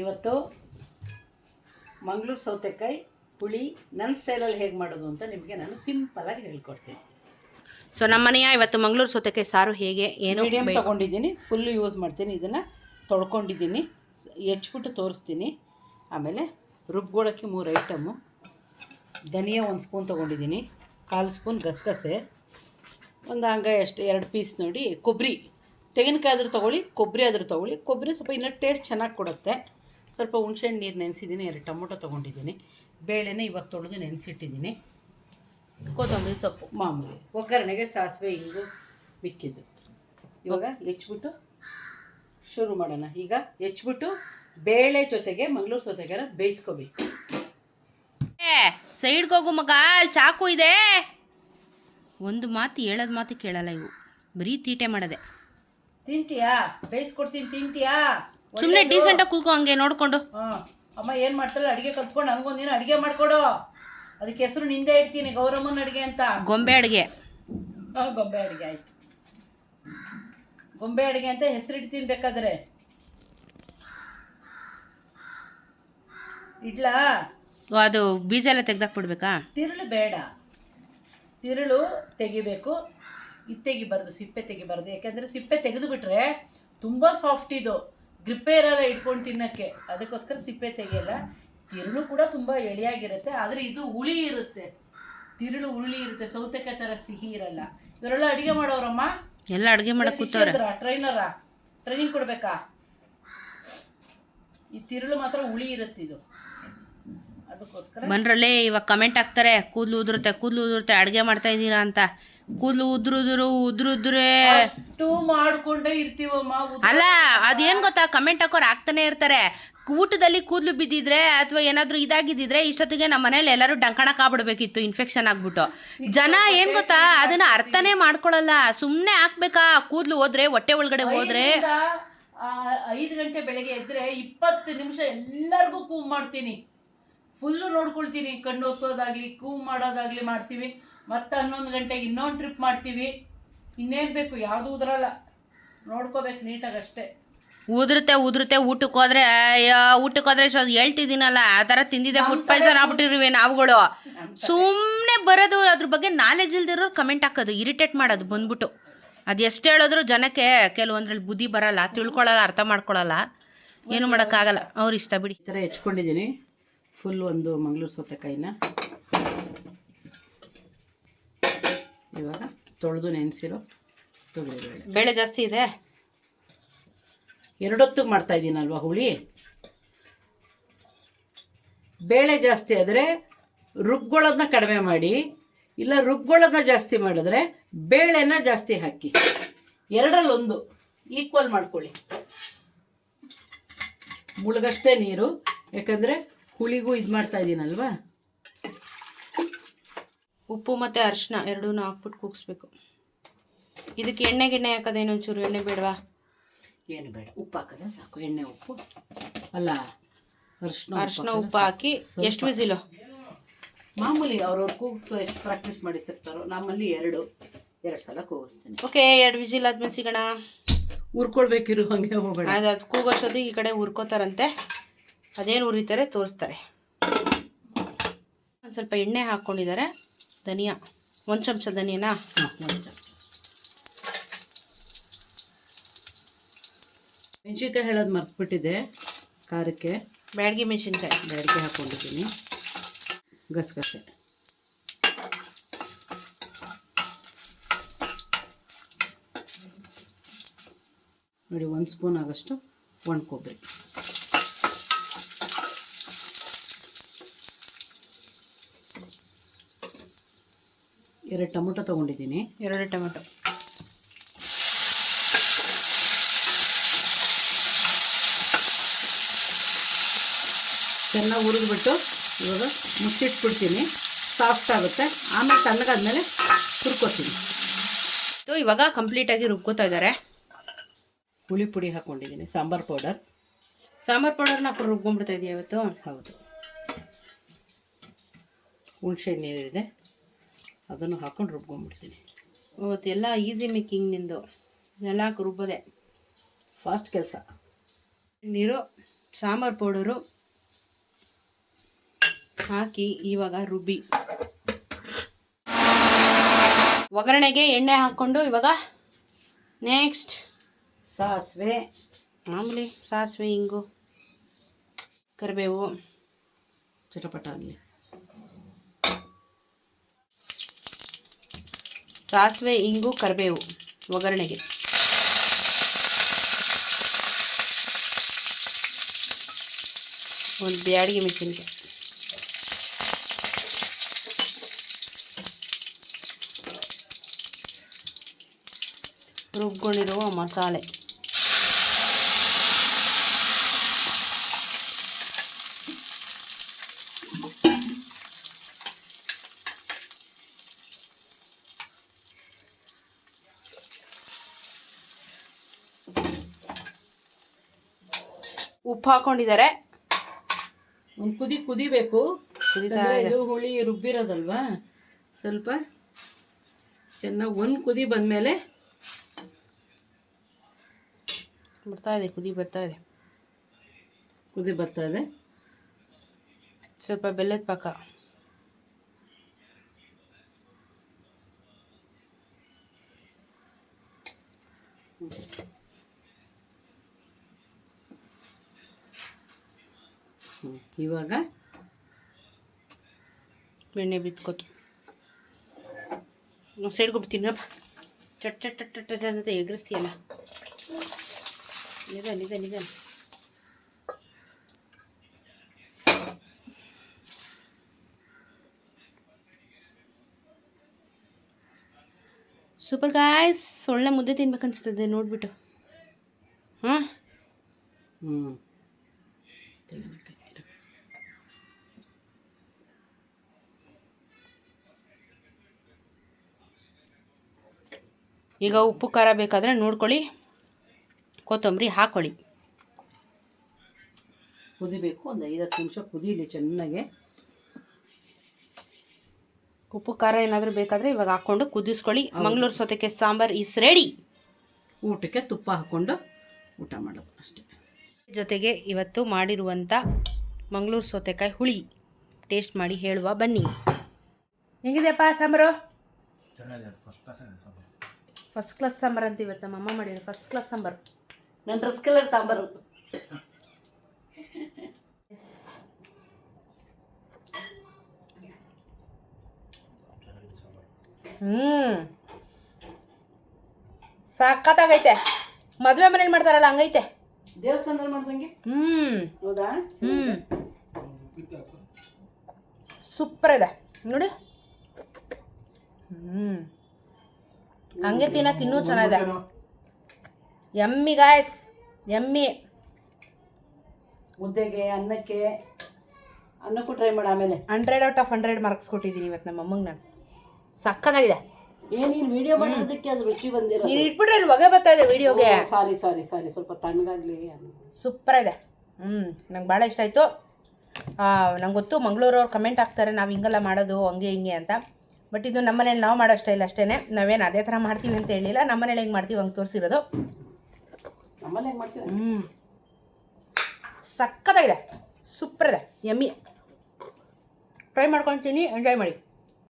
ಇವತ್ತು ಮಂಗಳೂರು ಸೌತೆಕಾಯಿ ಹುಳಿ ನನ್ನ ಸ್ಟೈಲಲ್ಲಿ ಹೇಗೆ ಮಾಡೋದು ಅಂತ ನಿಮಗೆ ನಾನು ಸಿಂಪಲಾಗಿ ಹೇಳ್ಕೊಡ್ತೀನಿ. ಸೊ ನಮ್ಮ ಮನೆಯ ಇವತ್ತು ಮಂಗಳೂರು ಸೌತೆಕಾಯಿ ಸಾರು ಹೇಗೆ ಏನು ಮೀಡಿಯಮ್ ತೊಗೊಂಡಿದ್ದೀನಿ, ಫುಲ್ಲು ಯೂಸ್ ಮಾಡ್ತೀನಿ. ಇದನ್ನು ತೊಳ್ಕೊಂಡಿದ್ದೀನಿ, ಹೆಚ್ಚಿಬಿಟ್ಟು ತೋರಿಸ್ತೀನಿ. ಆಮೇಲೆ ರುಬ್ಗೊಳಕ್ಕೆ 3 ಐಟಮು. ಧನಿಯಾ 1 ಸ್ಪೂನ್ ತೊಗೊಂಡಿದ್ದೀನಿ, 1/4 ಸ್ಪೂನ್ ಗಸಗಸೆ, ಒಂದು ಹಂಗಾಯಿ ಅಷ್ಟೇ 2 ಪೀಸ್ ನೋಡಿ. ಕೊಬ್ಬರಿ, ತೆಂಗಿನಕಾಯಿ ಆದರೂ ತೊಗೊಳ್ಳಿ, ಕೊಬ್ಬರಿ ಆದರೂ ತೊಗೊಳ್ಳಿ. ಕೊಬ್ಬರಿ ಸ್ವಲ್ಪ ಇನ್ನೂ ಟೇಸ್ಟ್ ಚೆನ್ನಾಗಿ ಕೊಡುತ್ತೆ. ಸ್ವಲ್ಪ ಹುಣಸೆಹಣ್ಣು ನೀರು ನೆನೆಸಿದ್ದೀನಿ, 2 ಟೊಮೊಟೊ ತೊಗೊಂಡಿದ್ದೀನಿ. ಬೇಳೆನೇ ಇವಾಗ ತೊಳೆದು ನೆನೆಸಿಟ್ಟಿದ್ದೀನಿ. ಕೊತ್ತಂಬರಿ ಸೊಪ್ಪು ಮಾಮೂಲಿ, ಒಗ್ಗರಣೆಗೆ ಸಾಸಿವೆ ಹಿಂಗು ಮಿಕ್ಕಿದ್ದು. ಇವಾಗ ಹೆಚ್ಚಿಬಿಟ್ಟು ಶುರು ಮಾಡೋಣ. ಈಗ ಹೆಚ್ಚಿಬಿಟ್ಟು ಬೇಳೆ ಜೊತೆಗೆ ಮಂಗಳೂರು ಸೌತೆಕಾಯಿನ ಬೇಯಿಸ್ಕೋಬೇಕು. ಸೈಡ್ಗೆ ಹೋಗು ಮಗ, ಅಲ್ಲಿ ಚಾಕು ಇದೆ. ಒಂದು ಮಾತು ಹೇಳೋದು ಮಾತು ಕೇಳಲ್ಲ ಇವು, ಬರೀ ತೀಟೆ ಮಾಡೋದೆ. ತಿಂತೀಯಾ? ಬೇಯಿಸ್ಕೊಡ್ತೀನಿ, ತಿಂತೀಯಾ? ಸುಮ್ಮನೆ ಡೀಸೆಂಟಾಗಿ ಕೂತ್ಕೋ ಹಂಗೆ ನೋಡಿಕೊಂಡು. ಅಮ್ಮ ಏನು ಮಾಡ್ತಾಳೆ, ಅಡುಗೆ ಕಲ್ತ್ಕೊಂಡು ಹಂಗೊಂದಿನ ಅಡುಗೆ ಮಾಡಿಕೊಡು. ಅದಕ್ಕೆ ಹೆಸರು ನಿಂದೆ ಇಡ್ತೀನಿ, ಗೌರಮ್ಮನ ಅಡುಗೆ ಅಂತ. ಗೊಂಬೆ ಅಡುಗೆ. ಗೊಂಬೆ ಅಡುಗೆ ಆಯಿತು, ಗೊಂಬೆ ಅಡುಗೆ ಅಂತ ಹೆಸರು ಇಡ್ತೀನಿ. ಬೇಕಾದರೆ ಇಡ್ಲಾ? ಅದು ಬೀಜ ಎಲ್ಲ ತೆಗ್ದಾಕ್ಬಿಡ್ಬೇಕಾ? ತಿರುಳು ಬೇಡ, ತಿರುಳು ತೆಗಿಬೇಕು. ಇದು ತೆಗಿಬಾರ್ದು, ಸಿಪ್ಪೆ ತೆಗಿಬಾರ್ದು. ಯಾಕೆಂದರೆ ಸಿಪ್ಪೆ ತೆಗೆದು ಬಿಟ್ರೆ ತುಂಬ ಸಾಫ್ಟ್, ಇದು ಗ್ರಿಪ್ಪೇ ಇರಲ್ಲ ಇಟ್ಕೊಂಡು ತಿನ್ನೋಕ್ಕೆ. ಅದಕ್ಕೋಸ್ಕರ ಸಿಪ್ಪೆ ತೆಗಿಯಲ್ಲ. ತಿರುಳು ಕೂಡ ತುಂಬ ಎಳೆಯಾಗಿರುತ್ತೆ, ಆದರೆ ಇದು ಹುಳಿ ಇರುತ್ತೆ. ತಿರುಳು ಹುಳಿ ಇರುತ್ತೆ, ಸೌತೆಕಾಯಿ ಥರ ಸಿಹಿ ಇರಲ್ಲ. ಇವರೆಲ್ಲ ಅಡುಗೆ ಮಾಡೋರಮ್ಮ, ಎಲ್ಲ ಅಡುಗೆ ಮಾಡಕ್ಕೆ ಕೂತವ್ರೆ. ಟ್ರೈನರಾ? ಟ್ರೈನಿಂಗ್ ಕೊಡಬೇಕಾ? ಈ ತಿರುಳು ಮಾತ್ರ ಹುಳಿ ಇರುತ್ತೆ ಇದು, ಅದಕ್ಕೋಸ್ಕರ. ಬನ್ರಲ್ಲೇ ಇವಾಗ ಕಮೆಂಟ್ ಹಾಕ್ತಾರೆ, ಕೂದಲು ಉದುರುತ್ತೆ ಅಡುಗೆ ಮಾಡ್ತಾ ಇದ್ದೀರಾ ಅಂತ. ಕೂದಲು ಉದ್ರುದ್ರೆ ಅಷ್ಟು ಮಾಡ್ಕೊಂಡೇ ಇರ್ತೀವಮ್ಮ. ಅಲ್ಲ, ಅದೇನು ಗೊತ್ತಾ, ಕಮೆಂಟ್ ಹಾಕೋರು ಆಗ್ತಾನೆ ಇರ್ತಾರೆ. ಊಟದಲ್ಲಿ ಕೂದಲು ಬಿದ್ದಿದ್ರೆ ಅಥವಾ ಏನಾದರೂ ಇದಾಗಿದ್ದಿದ್ರೆ ಇಷ್ಟೊತ್ತಿಗೆ ನಮ್ಮ ಮನೇಲಿ ಎಲ್ಲರೂ ಡಂಕಣಕ್ ಆಗ್ಬಿಡ್ಬೇಕಿತ್ತು, ಇನ್ಫೆಕ್ಷನ್ ಆಗ್ಬಿಟ್ಟು. ಜನ ಏನು ಗೊತ್ತಾ, ಅದನ್ನ ಅರ್ಥನೇ ಮಾಡ್ಕೊಳ್ಳಲ್ಲ. ಸುಮ್ಮನೆ ಹಾಕ್ಬೇಕಾ? ಕೂದಲು ಹೋದ್ರೆ, ಹೊಟ್ಟೆ ಒಳಗಡೆ ಹೋದ್ರೆ 5 ಗಂಟೆ ಬೆಳಗ್ಗೆ ಎದ್ರೆ 20 ನಿಮಿಷ ಎಲ್ಲರಿಗೂ ಕೂವ್ ಮಾಡ್ತೀನಿ, ಫುಲ್ಲು ನೋಡ್ಕೊಳ್ತೀನಿ. ಕಣ್ಣು ಒಸೋದಾಗ್ಲಿ ಕೂವ್ ಮಾಡೋದಾಗ್ಲಿ ಮಾಡ್ತೀವಿ. ಮತ್ತೆ 11 ಗಂಟೆಗೆ ಇನ್ನೊಂದು ಟ್ರಿಪ್ ಮಾಡ್ತೀವಿ. ಇನ್ನೇನು ಬೇಕು, ಯಾವುದು ಉದ್ರಲ್ಲ, ನೋಡ್ಕೋಬೇಕು ನೀಟಾಗಿ ಅಷ್ಟೇ. ಉದುರುತ್ತೆ. ಊಟಕ್ಕೆ ಹೋದ್ರೆ ಹೇಳ್ತಿದ್ದೀನಲ್ಲ, ಆ ಥರ ತಿಂದಿದೆ, ಫುಡ್ ಪಾಯ್ಸನ್ ಆಗ್ಬಿಟ್ಟಿರುವೆ ನಾವುಗಳು. ಸುಮ್ಮನೆ ಬರೋದು, ಅದ್ರ ಬಗ್ಗೆ ನಾಲೆಜ್ ಇಲ್ದಿರೋರು ಕಮೆಂಟ್ ಹಾಕೋದು, ಇರಿಟೇಟ್ ಮಾಡೋದು ಬಂದ್ಬಿಟ್ಟು. ಅದು ಎಷ್ಟು ಹೇಳಿದ್ರು ಜನಕ್ಕೆ ಕೆಲವೊಂದ್ರಲ್ಲಿ ಬುದ್ಧಿ ಬರಲ್ಲ, ತಿಳ್ಕೊಳ್ಳಲ್ಲ, ಅರ್ಥ ಮಾಡ್ಕೊಳ್ಳಲ್ಲ. ಏನು ಮಾಡೋಕ್ಕಾಗಲ್ಲ, ಅವ್ರು ಇಷ್ಟ ಬಿಡಿ. ಈ ಥರ ಹೆಚ್ಕೊಂಡಿದ್ದೀನಿ ಫುಲ್ ಒಂದು ಮಂಗಳೂರು ಸೌತೆಕಾಯಿನ. ಇವಾಗ ತೊಳೆದು ನೆನೆಸಿರೋ ತೊಗರಿಬೇಳೆ. ಬೇಳೆ ಜಾಸ್ತಿ ಇದೆ, 2 ಹೊತ್ತಿಗೆ ಮಾಡ್ತಾ ಇದ್ದೀನಲ್ವ ಹುಳಿ. ಬೇಳೆ ಜಾಸ್ತಿ ಆದರೆ ರುಬ್ಗೊಳೋದನ್ನ ಕಡಿಮೆ ಮಾಡಿ, ಇಲ್ಲ ರುಬ್ಗೊಳೋದನ್ನ ಜಾಸ್ತಿ ಮಾಡಿದ್ರೆ ಬೇಳೆನ ಜಾಸ್ತಿ ಹಾಕಿ. 2ರಲ್ಲಿ 1 ಈಕ್ವಲ್ ಮಾಡ್ಕೊಳ್ಳಿ. ಮುಳುಗಷ್ಟೇ ನೀರು, ಯಾಕಂದರೆ ಹುಳಿಗೂ ಇದು ಮಾಡ್ತಾ ಇದ್ದೀನಲ್ವ. ಉಪ್ಪು ಮತ್ತು ಅರಿಶಿನ 2 ಹಾಕ್ಬಿಟ್ಟು ಕೂಗಿಸ್ಬೇಕು. ಇದಕ್ಕೆ ಎಣ್ಣೆ ಹಾಕೋದೇನು, ಒಂಚೂರು ಎಣ್ಣೆ ಬೇಡವಾ? ಏನು ಬೇಡ, ಉಪ್ಪು ಹಾಕಿದ್ರೆ ಸಾಕು. ಎಣ್ಣೆ ಉಪ್ಪು ಅಲ್ಲ, ಅರಿಶಿನ ಉಪ್ಪು ಹಾಕಿ. ಎಷ್ಟು ವಿಸಿಲು? ಮಾಮೂಲಿ ಅವ್ರವ್ರು ಕೂಗಿಸೋ ಎಷ್ಟು ಪ್ರಾಕ್ಟೀಸ್ ಮಾಡಿಸಿರ್ತಾರೋ. ನಮ್ಮಲ್ಲಿ 2 ಸಲ ಕೂಗಿಸ್ತೀನಿ. ಓಕೆ, 2 ವಿಸಿಲ್ ಆದ್ಮೇಲೆ ಸಿಗೋಣ. ಹುರ್ಕೊಳ್ಬೇಕಿರು, ಹಂಗೆ ಹೋಗೋಣ. ಅದು ಕೂಗೋಷ್ಟೊತ್ತಿಗೆ ಈ ಕಡೆ ಹುರ್ಕೋತಾರಂತೆ. ಅದೇನು ಹುರಿತಾರೆ ತೋರಿಸ್ತಾರೆ. ಒಂದು ಸ್ವಲ್ಪ ಎಣ್ಣೆ ಹಾಕ್ಕೊಂಡಿದ್ದಾರೆ. ಧನಿಯಾ 1 ಚಮಚ ಧನಿಯಾನಾ? ಮೆಣಸಿನ್ಕಾಯಿ ಹೇಳೋದು ಮರ್ತ್ಬಿಟ್ಟಿದೆ. ಖಾರಕ್ಕೆ ಬ್ಯಾಡಗಿ ಮೆಣಸಿನ್ಕಾಯಿ ಹಾಕ್ಕೊಂಡಿದ್ದೀನಿ. ಗಸಗಸೆ ನೋಡಿ, 1 ಸ್ಪೂನ್ ಆಗೋಷ್ಟು ಒಣ ಕೊಬ್ಬರಿ. ಎರಡು ಟೊಮೊಟೊ ತೊಗೊಂಡಿದ್ದೀನಿ. 2 ಟೊಮೆಟೊ. ಚೆನ್ನಾಗಿ ಹುರಿದ್ಬಿಟ್ಟು ಇವಾಗ ಮುಚ್ಚಿಟ್ಬಿಡ್ತೀನಿ, ಸಾಫ್ಟ್ ಆಗುತ್ತೆ. ಆಮೇಲೆ ತಣ್ಣಗಾದ್ಮೇಲೆ ಹುರ್ಕೋತೀನಿ. ಇವಾಗ ಕಂಪ್ಲೀಟಾಗಿ ರುಬ್ಕೋತಾ ಇದ್ದಾರೆ. ಹುಳಿ ಪುಡಿ ಹಾಕ್ಕೊಂಡಿದ್ದೀನಿ, ಸಾಂಬಾರು ಪೌಡರ್ನ ಹಾಕೊಂಡು ರುಬ್ಕೊಂಡ್ಬಿಡ್ತಾ ಇದೆಯಾ ಇವತ್ತು? ಹೌದು. ಹುಣಸೆ ನೀರಿದೆ, ಅದನ್ನು ಹಾಕೊಂಡು ರುಬ್ಕೊಂಡ್ಬಿಡ್ತೀನಿ. ಇವತ್ತು ಎಲ್ಲ ಈಸಿ ಮೇಕಿಂಗ್ ನಿಂದು, ಎಲ್ಲ ರುಬ್ಬೋದೆ ಫಾಸ್ಟ್ ಕೆಲಸ. ನೀರು ಸಾಂಬಾರು ಪೌಡರು ಹಾಕಿ ಇವಾಗ ರುಬ್ಬಿ ಒಗ್ಗರಣೆಗೆ ಎಣ್ಣೆ ಹಾಕ್ಕೊಂಡು ಇವಾಗ ನೆಕ್ಸ್ಟ್ ಸಾಸಿವೆ, ಮಾಮೂಲಿ ಸಾಸಿವೆ, ಇಂಗು, ಕರಿಬೇವು ಚಟಪಟ ಆಗಲಿ. ಸಾಸಿವೆ, ಇಂಗು, ಕರಿಬೇವು ಒಗ್ಗರಣೆಗೆ. ಒಂದು ಬ್ಯಾಡಿಗೆ ಮೆಣಸಿನ್ಕಾಯಿ, ರುಬ್ಕೊಂಡಿರುವ ಮಸಾಲೆ, ಉಪ್ಪು ಹಾಕೊಂಡಿದ್ದಾರೆ. ಒಂದು ಕುದಿಬೇಕು. ಕುದೀತಾ ಯಾಕಂದ್ರೆ ಇದೆ. ಇದು ಹುಳಿ ರುಬ್ಬಿರೋದಲ್ವಾ, ಸ್ವಲ್ಪ ಚೆನ್ನಾಗಿ ಒಂದು ಕುದಿ ಬಂದಮೇಲೆ ಬರ್ತಾ ಇದೆ, ಕುದಿ ಬರ್ತಾ ಇದೆ. ಕುದಿ ಬರ್ತಾ ಇದೆ. ಸ್ವಲ್ಪ ಬೆಲ್ಲದ ಪಾಕ, ಇವಾಗ ಬೆಣ್ಣೆ ಬಿತ್ಕೋತು. ನಾವು ಸೈಡ್ಗೆ ಬಿಡ್ತೀನಪ್ಪ, ಚಟ್ ಚಟ್ ಚಟ್ ಚಟ್ ಅಂತ ಎಗರಿಸ್ತೀಯಲ್ಲ. ನಿಧಾನ. ಸೂಪರ್ ಗಾಯ್ಸ್, ಒಳ್ಳೆ ಮುದ್ದೆ ತಿನ್ಬೇಕನ್ಸ್ತದೆ ನೋಡ್ಬಿಟ್ಟು. ಹಾಂ, ಈಗ ಉಪ್ಪು ಖಾರ ಬೇಕಾದರೆ ನೋಡ್ಕೊಳ್ಳಿ, ಕೊತ್ತಂಬರಿ ಹಾಕ್ಕೊಳ್ಳಿ. ಕುದಿಬೇಕು, ಒಂದು 5-10 ನಿಮಿಷ ಕುದೀಲಿ ಚೆನ್ನಾಗೆ. ಉಪ್ಪು ಖಾರ ಏನಾದರೂ ಬೇಕಾದರೆ ಇವಾಗ ಹಾಕ್ಕೊಂಡು ಕುದಿಸ್ಕೊಳ್ಳಿ. ಮಂಗಳೂರು ಸೌತೆಕಾಯಿ ಸಾಂಬಾರ್ ಈಸ್ ರೆಡಿ. ಊಟಕ್ಕೆ ತುಪ್ಪ ಹಾಕ್ಕೊಂಡು ಊಟ ಮಾಡೋದು ಅಷ್ಟೇ. ಜೊತೆಗೆ ಇವತ್ತು ಮಾಡಿರುವಂಥ ಮಂಗಳೂರು ಸೌತೆಕಾಯಿ ಹುಳಿ ಟೇಸ್ಟ್ ಮಾಡಿ ಹೇಳುವ ಬನ್ನಿ. ಹೆಂಗಿದೆಯಪ್ಪ ಸಾಂಬಾರು? ಫಸ್ಟ್ ಕ್ಲಾಸ್ ಸಾಂಬಾರು ಅಂತ ಇವತ್ತು ನಮ್ಮ ಅಮ್ಮ ಮಾಡಿರೋ ಫಸ್ಟ್ ಕ್ಲಾಸ್ ಸಾಂಬಾರು. ನನ್ನ ಡ್ರೆಸ್ ಕಲರ್ ಸಾಂಬಾರು. ಸಖತ್ತಾಗೈತೆ. ಮದುವೆ ಮನೇಲಿ ಮಾಡ್ತಾರಲ್ಲ ಹಂಗೈತೆ. ದೇವಸ್ಥಾನದಲ್ಲಿ ಮಾಡ್ದಂಗೆ. ಹೌದಾ? ಸೂಪರ್ ಇದೆ ನೋಡಿ. ಹಂಗೆ ತಿನ್ನಕ್ಕೆ ಇನ್ನೂ ಚೆನ್ನಾಗಿದೆ. Yummy guys, yummy. ಮುದ್ದೆಗೆ, ಅನ್ನಕ್ಕೂ ಟ್ರೈ ಮಾಡಿ. ಆಮೇಲೆ 100/100 ಮಾರ್ಕ್ಸ್ ಕೊಟ್ಟಿದ್ದೀನಿ ಇವತ್ತು ನಮ್ಮ ಅಮ್ಮಂಗೆ ನಾನು. ಸಕ್ಕತ್ತಾಗಿದೆ. ನೀನು ವಿಡಿಯೋ ಮಾಡೋದಕ್ಕೆ ಅದು ರುಚಿ ಬಂದಿರೋ. ನೀನು ಇಟ್ಬಿಟ್ರೆ ಅಲ್ಲಿ ಹೊಗೆ ಬರ್ತಾ ಇದೆ ವಿಡಿಯೋಗೆ. ಸಾರಿ ಸ್ವಲ್ಪ ತಣ್ಣಗಾಗಲಿ. ಸೂಪರ್ ಇದೆ. ನಂಗೆ ಭಾಳ ಇಷ್ಟ ಆಯಿತು. ನಂಗೆ ಗೊತ್ತು ಮಂಗಳೂರವ್ರು ಕಮೆಂಟ್ ಹಾಕ್ತಾರೆ ನಾವು ಹಿಂಗೆಲ್ಲ ಮಾಡೋದು ಹಂಗೆ ಹಿಂಗೆ ಅಂತ. ಬಟ್ ಇದು ನಮ್ಮ ಮನೇಲಿ ನಾವು ಮಾಡೋ ಸ್ಟೈಲ್ ಅಷ್ಟೇ. ನಾವೇನು ಅದೇ ಥರ ಮಾಡ್ತೀವಿ ಅಂತ ಹೇಳಿಲ್ಲ. ನಮ್ಮ ಮನೇಲಿ ಹೆಂಗೆ ಮಾಡ್ತೀವಿ ಹಂಗೆ ತೋರಿಸಿರೋದು. ನಮ್ಮಲ್ಲಿ ಹೆಂಗೆ ಮಾಡ್ತೀವಿ. ಸಕ್ಕತ್ತಾಗಿದೆ, ಸೂಪರ್ ಇದೆ, ಯಮ್ಮಿ. ಟ್ರೈ ಮಾಡ್ಕೊಳ್ತೀನಿ, ಎಂಜಾಯ್ ಮಾಡಿ.